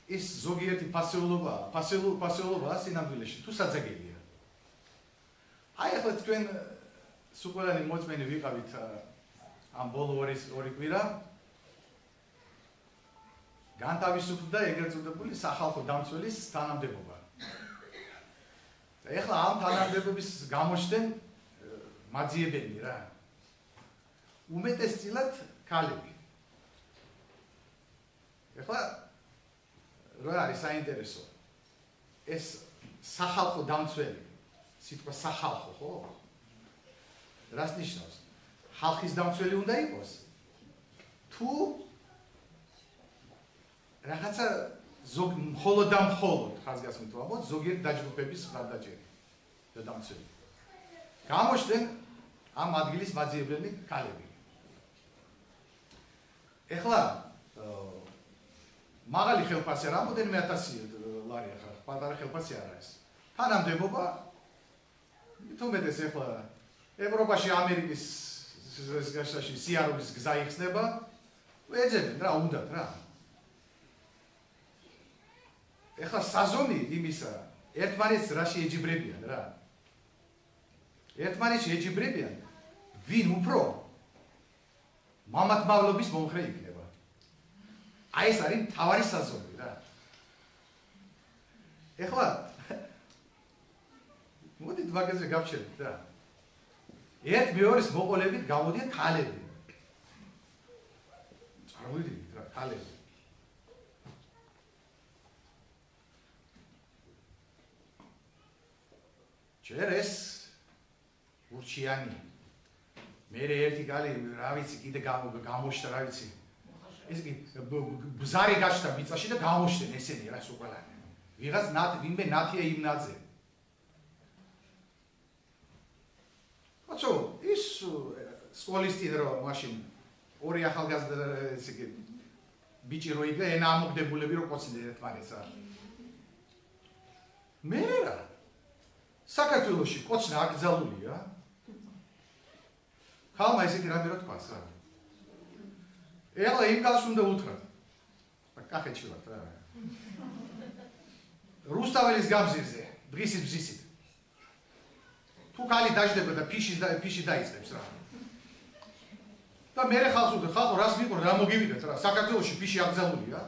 ის ზოგიერთი ფასეულობა სინამდვილეში თუ საძაგელია. აი ახლა თქვენ სულ მოწმენი ვიყავით ამ ბოლო ორი კვირა განთავისუფლდა ეგრეთ წოდებული სახალხო დამცველის თანამდებობა. ეხლა ამ თანამდებობის გამოჩნდნენ მაძიებელნი რა. უმეტესწილად ქალები. ეხლა რა არის საინტერესო? ეს სახალხო დამცველი, სიტყვა სახალხო, ხო? რას ნიშნავს? ხალხის დამცველი უნდა იყოს? თუ რაღაცა მხოლოდ და მხოლოდ ხაზგასმით ვამბობ, ზოგიერთ დაჯგუფების მხარდაჭერი და დამცველი. გამოჩნდნენ ამ ადგილის მაძიებელნი ქალები. ეხლა მაღალი ხელფასი რამდენიმე 1000 ლარი ახლა პატარა ხელფასი არ არის. თანამდებობა თუმეტეს ეხლა ევროპაში ამერიკის გასაში სიარულის გზა იხსნება, ეძებენ რა უნდათ რა. ეხლა საზომი იმისა ერთმანეთს რაში ეჯიბრებიან რა. ერთმანეთში ეჯიბრებიან ვინ უფრო მამათმავლობის მომხრე იქნება. აი ეს არის მთავარი საზომი რა. ეხლა მოდით მაგაზე გავჩერდით რა. ერთ მეორის მოყოლებით გამოდიან ქალები. წარმოვიდგინეთ რა, ქალები. ჯერ ეს ურჩიანი. მე ერთი კალი რა ვიცი კიდე გამოშთა რა ვიცი. ეს კი ბზარი გაჩნდა მიწაში და გამოშდნენ ესენი რა სულყალანი. ვიღაც ვინმე ნათია იმნაძე. აჩო ის სკოლისტი რო მაშინ ორი ახალგაზრდა ესე იგი ბიჭი რო იგა ენა ამოგდებულები რო ყოცინდნენ ერთმანეთს რა. მე რა საქართველოში ყოცნა აკრძალულია. ხალმა ესეთი რამე რო თქვას რა. ეხლა იმ კაცს უნდა უთხრათ. კახეთში ვართ რა. რუსთაველის გამზირზე, დღისით ბზისით. თუ კალი დაждდება და ფიში დაიწყებს რა. და მე ხალხს უთხრა, ხალხო რას მიყვრ რა მოგივიდეთ რა. საქართველოში ფიში აკრძალულია.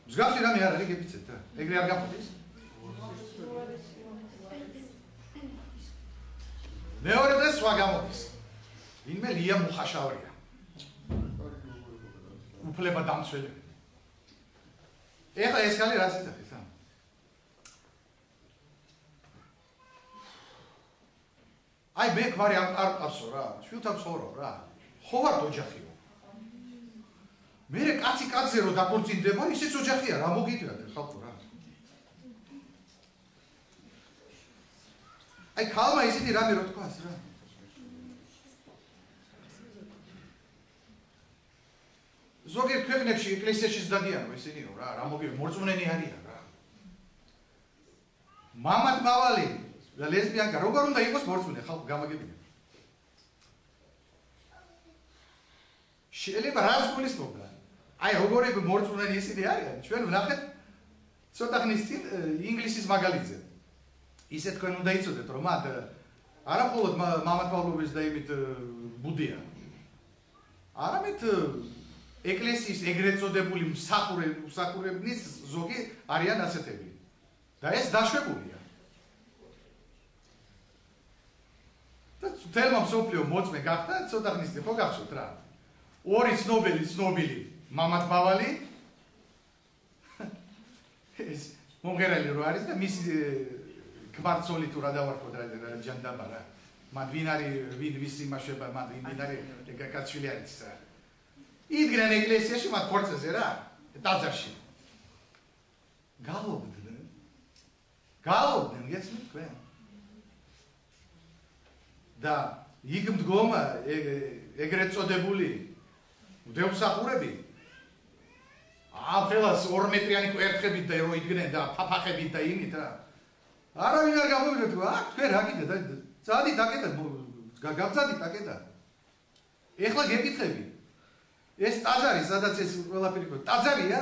მსგავსი რამე არ არის გეფიცეთ რა. ეგრე არ გაფუძეს? მეორე დღეს სხვა გამოდის. ვინმე ლია მუხაშავრია. უფლება დამცველი. ეხლა ეს კალი რას იცახის რა? აი მე გვარი არ ყავსო რა, შვილთან ცხოვრობ რა. ხო ვარ ოჯახიო. მე კაცი კაცზე რო დაკორწინდება, ისიც ოჯახია რა მოგიდგათ ხალხო რა. აი ქალმა ისეთი რამე რო თქვას რა. ზოგიერთ ქვეყნებში ეკლესიაში ზდადიანო ესენიო რა, რა მოგივი მორწმუნენი არიან რა. მამათმავალი და ლესბიანკა როგორ უნდა იყოს მორწმუნე ხალხო გამაგებია. შეიძლება რას გულისხმობდა? აი როგორები მორწმუნენი ისინი არიან, ჩვენ ვნახეთ ცოტა ხნის წინ ინგლისის მაგალითზე. ისე თქვენ უნდა იცოდეთ რომ მათ არა მხოლოდ მამათმავლობის და იმით ბუდია. არამედ ეკლესიის ეგრეთ წოდებული მსახურებლის ზოგი არიან ასეთები. და ეს დაშვებულია. და თელმა მსოფლიო მოწმე გახდა ცოტა ხნის წინ ხო გახსოვთ რა. ორი ცნობილი მამათმავალი ეს მომღერალი რო არის და მისი კვარცოლი თუ რა დავარქოთ რა ჯანდაბა რა. მან ვინ არის ვინ ვის იმაშება მან ვინ არის კაცვილი არის რა. იდგნენ ეკლესიაში მათ ქორწაზე რა ტაძარში. გალობდნენ გესმით თქვენ? და იქ მდგომა ეგრეთ წოდებული მდევსახურები აფელას 2 მეტრიანი კვერთხებით და რო იდგნენ და ფაფახებით და იმით რა. არავინ არ გამოვიდა თქვა, თქვენ რა კიდე და წადით აკეთა, გაგაბძადით აკეთა. ეხლა გეკითხები. ეს ტაძარი, სადაც ეს ყველაფერი ხო, ტაძარია?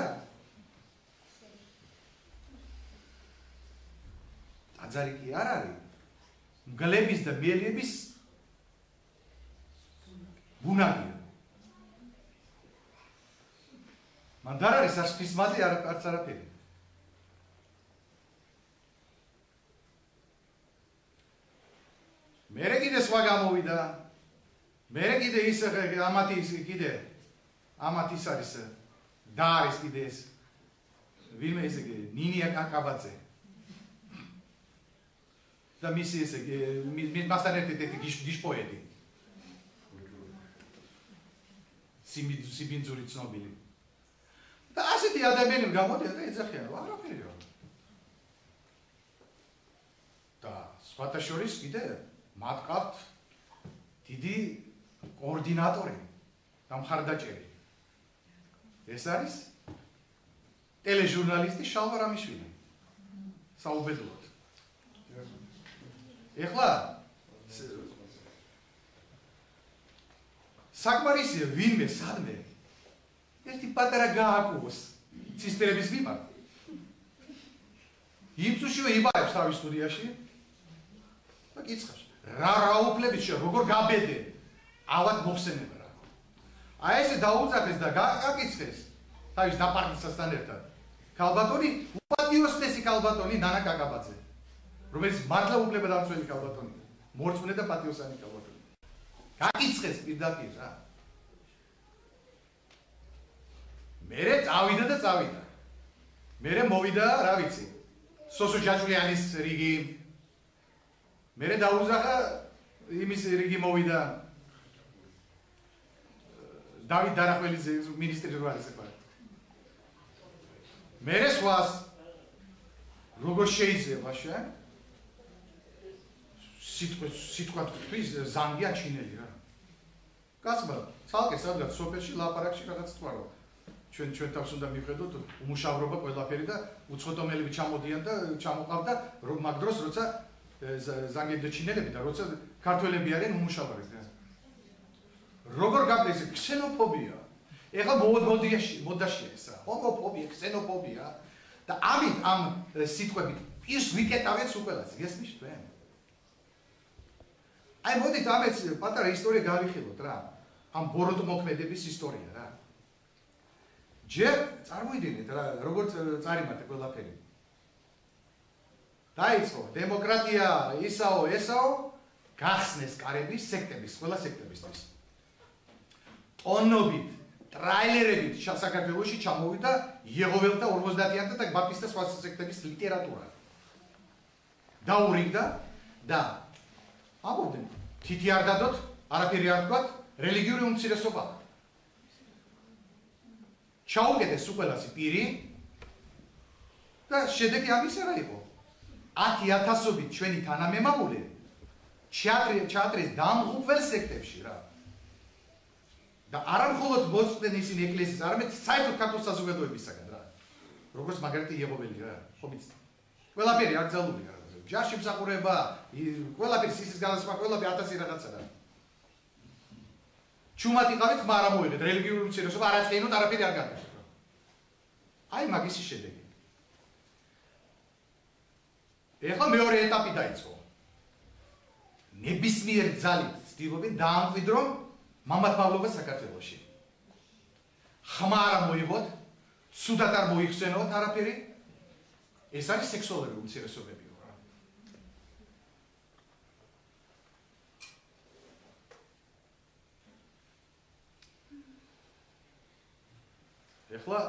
ტაძარი კი არ არის. მგლების და მიელების ბუნაგია. მან არ არის არც ფისმატი, არც არაფერი. მერე კიდე სხვა გამოვიდა. მერე კიდე ის ამათ ის არის და არის კიდე ეს ვინმე ესე ნინია კაკაბაძე. და მისი ესე მასთან ერთად გიშპოედი. სიბინძური ცნობილი. და ასეთი ადამიანები გამოდიან და ეძახიან, არაფერია. და სხვათა შორის კიდე მათ ყავთ დიდი კოორდინატორი და მხარდაჭერი. ეს არის ტელეჟურნალისტი შალვა რამიშვილი. საუბედუროდ. ეხლა საკმარისია ვინმე სადმე ერთი პატარა გააკუოს ცისტერების მიმართ. იმწუშივე იბაებს თავის სტუდიაში და კიცხავს. რა უფლებით როგორ გაბედე ავად მოხსენება რა. აი ესე დაუძახეს და გაკიცხეს თავის დაპარტიასთან ერთად. ქალბატონი უპატიოსნესი ქალბატონი ნანა კაკაბაძე. რომელიც მართლა უფლება დამცველი ქალბატონი. მორწმუნე და პატიოსანი ქალბატონი. გაკიცხეს პირდაპირ რა. მერე წავიდა. მერე მოვიდა, რა ვიცი. სოსო ჯაჭვიანის რიგი. მერე დაუზახა იმის რიგი მოვიდა. დავით დარახველის მინისტრი რო არის ეხლა. მერე სხვას როგორ შეიძლება შე? სიტყვა თქვის ზანგია ჩინელი რა. კაცმა ცალკე სადღაც სოფელში ლაპარაკში რაღაც თქვა რომ ჩვენ თავს უნდა მივხედოთ უმუშავრობა ყველაფერი და უცხოტომელები ჩამოდიან და ჩამოყავდა რომ მაგ დროს როცა ზანგები და ჩინელები და როცა ქართველები არიან უმუშავარი და როგორ გაგდეს ქსენოფობია. ეხლა მოდაშია ეს რა. ჰომოფობია, ქსენოფობია და ამით ამ სიტყვებით ის ვიკეტავეთ უყველას. გესმის თქვენ? აი მოდით ამეც პატარა ისტორია გავიხილოთ რა. ამ ბოროტმოქმედების ისტორია რა. ჯერ წარმოიდგინეთ რა როგორც წარიმატა ყველაფერი. დაიწყო დემოკრატია ისაო გახსნეს კარების სექტების, ყველა სექტებისთვის. ტონობით, ტრაილერებით საქართველოში ჩამოვიდა იეღოველთა 50-იანთა და ბაპტისტთა სხვა სექტების ლიტერატურა. დაურიგდა და ამბობდნენ თითი არ დადოთ, არაფერი არ თქვათ, რელიგიური უმცირესობა. ჩაუგდეს უყელასი პირი და შედეგი ამის რა იყო? 10,000-ობით ჩვენი თანამემამულე ჩაატრეს დამღუპველ სექტებში რა. და არა მხოლოდ მოსწდნენ ისინი ეკლესიის, არამედ საერთოდ ქართულ საზოგადოებისაგან რა. როგორც მაგალითი იეღოველი რა, ხო მიცით? ყველაფერი აკრძალულია რა. ჯარში მსახურება, ყველაფერი სისის განსხვავება, ყველაფერი 1000 რაღაცა რა. ჩუმად იყავით, მაგრამ მოიღეთ რელიგიური უმცირესობა, არაცხენოთ, არაფერი არ გაკეთეთ. აი მაგის შედეგი. ეხლა მეორე ეტაპი დაიწყო. ნებისმიერ ძალით ცდილობენ დაამკვიდრონ მამათმავლობა საქართველოში. ხმა არ მოიღოთ, ცუდად არ მოიხსენოთ არაფერი. ეს არის სექსუალური უმცირესობები. ეხლა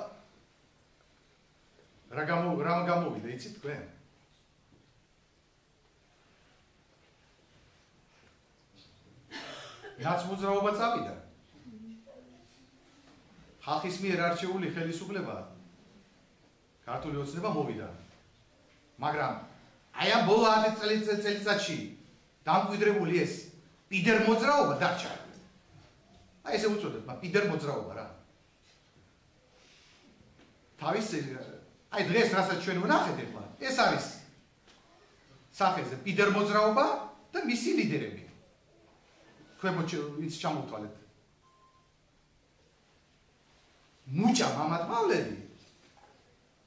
რა გამოვიდა, იცით თქვენ? ნაცმოძრაობა წავიდა. ხალხის მიერ არჩეული ხელისუფლება ქართული ოცნება მოვიდა. მაგრამ აი ამ ბოლო 10 წელიწადში დამკვიდრებული ეს პიდერ მოძრაობა დარჩა. აი ესე უწოდეთ, პიდერ მოძრაობა რა. თავის აი დღეს რასაც ჩვენ ვნახეთ ეხლა, ეს არის სახეზე პიდერ მოძრაობა და მისი ლიდერები. ქვემოთ ვინც ჩამოვთვალეთ. მუჭა მამათმავლები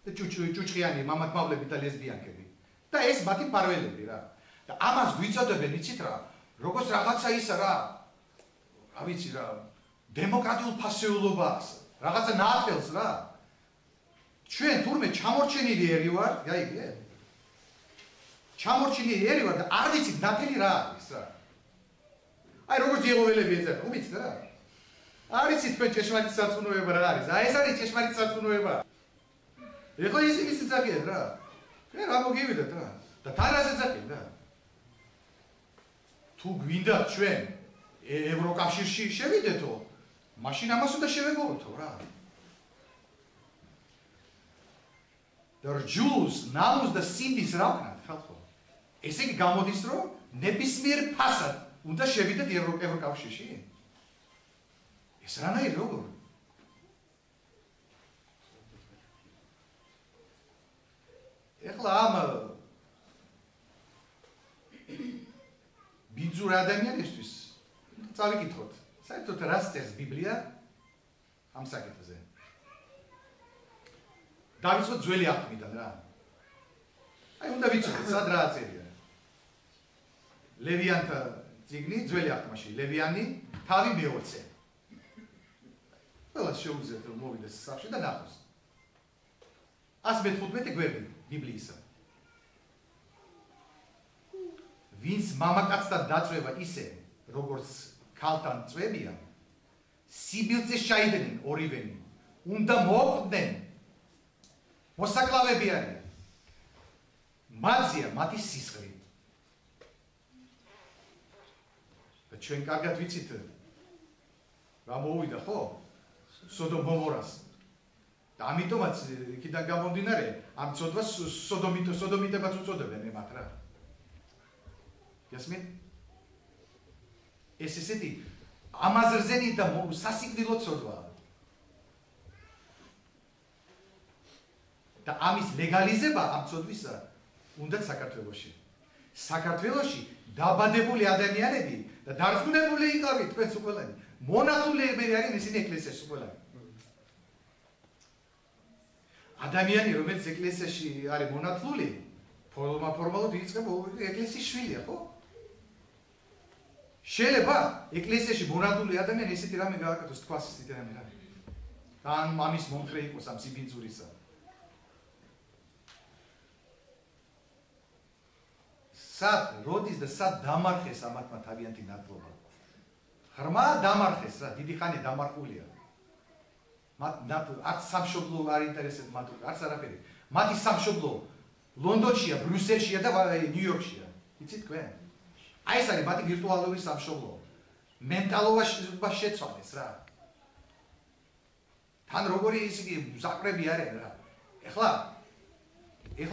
და ჭუჭყიანი მამათმავლები და ლესბიანკები და ეს მათი პარველები რა და ამას გვიწოდებენ იცით რა როგორც რაღაცა ისა რა ვიცი რა დემოკრატიულ ფასეულობას რაღაცა ნაათელს რა ჩვენ თურმე ჩამორჩენილი ერი ვარ გაიგე ჩამორჩენილი ერი ვარ და არ ვიცით ნათელი რა არის რა აი როგორც იეღოველები ეძებენ უმიცით რა არ იცით თქვენ ჭეშმარიტ სარწმუნოება რა არის აი ეს არის ჭეშმარიტ სარწმუნოება ეხლა ისინი ძახიან რა მე რა მოგივიდეთ რა და თან ასე ძახიან რა თუ გვინდა ჩვენ ევროკავშირში შევიდეთო მაშინ ამას უნდა შევეგობრთო რა და რჯულს ნამუს და სინდის რა ვქნათ ხალხო ესე იგი გამოდის რომ ნებისმიერ ფასად უნდა შევიდეთ ევროკავშირში ეს რანაირი როგორ ეხლა ამ ბიძურ ადამიანისთვის წავიკითხოთ საერთოდ რას წერს ბიბლია ამ საკითხზე დავიწყოთ ძველი აღთქმიდან რა აი უნდა ვიცოდეთ სად რა წერია ლევიანთა წიგნი ძველი აღთქმაში ლევიანი თავი მეოცე ყველა შეუძლიათ რომ მოვიდეს სახში და ნახოს 115 გვერდი ბიბლიისა ვინც მამაკაცთან დაწვევა ისე როგორც ქალთან წვევია სიბილძე შეიდნენ ორივენი უნდა მოყვდნენ მოსაკლავები არიან მათზეა მათი სისხლი და ჩვენ კარგად ვიცით რა მოვიდა ხო სოდომ გომორას და ამიტომაც იქიდან გამომდინარე ამ ცოდვას სოდომიტებაც უწოდებენ ემათ რა გასმით ეს ესეთი ამაზრზენი და სასიკვდილო ცოდვაა და ამის ლეგალიზება ამ ცოდვისა უნდა საქართველოში დაბადებული ადამიანები და დარწმუნებული იყავით თქვენს ყველანი მონათულები არიან ისინი ეკლესიაში ყველანი ადამიანი რომელიც ეკლესიაში არის მონათლული ფორმალურად იწყება ეკლესიის შვილია ხო შეიძლება ეკლესიაში მონათლული ადამიანი ესეთი რამე გააკეთოს თქვას ისეთი რამე რა ან მამის მომხრე იყოს ამ სიბინძურისა სად როდის და სად დამარხეს ამათმა თავიანთი ნათლობა ღრმა დამარხეს რა დიდი ხანი დამარხულია მათ არც სამშობლო არ ინტერესებს მათ არც არაფერი მათი სამშობლო ლონდონშია ბრიუსელშია და ნიუ-იორკშია იცით თქვენ აი ეს არის მათი ვირტუალური სამშობლო მენტალობა შეცვალეს რა თან როგორი ისინი ზაკრები არიან რა ეხლა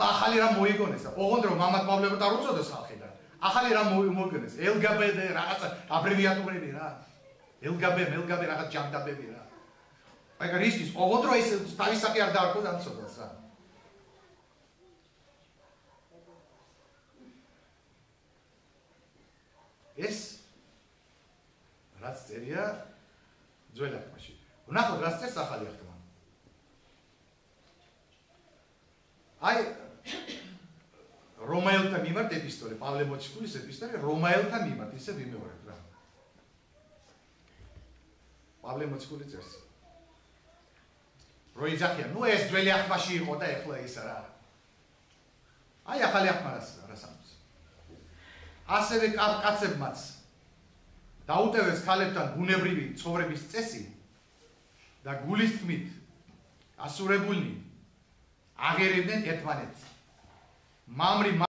ახალი რამ მოიგონეს და ოღონდ რომ მამათმავლებად არ უწოდეს ხალხი და ახალი რამ მოიგონეს LGBT რაღაცა აბრევიატურები რა LGBT რაღაც ჯანდაბები რა აი რისთვის ოღონდ რომ ეს თავის საკი არ დაარქვეს ამ ცოდვას რა ეს რაც წერია ძველ აღთქმაში ვნახოთ რაც წერს ახალი აღთქმა აი რომაელთა მიმართ ეპისტოლე პავლე მოციქულის ეპისტოლე რომაელთა მიმართ ისე ვიმეორებ რა პავლე მოციქული წერს რო იძახიან ნუ ეს ძველი აღთქმაში იყო და ეხლა ისა რა აი ახალი აღთქმა რას ამბობს ასევე კაცებმაც დაუტევეს ქალებთან ბუნებრივი ცხოვრების წესი და გულის თქმით ასურებულნი აღერევდნენ ერთმანეთს მამრი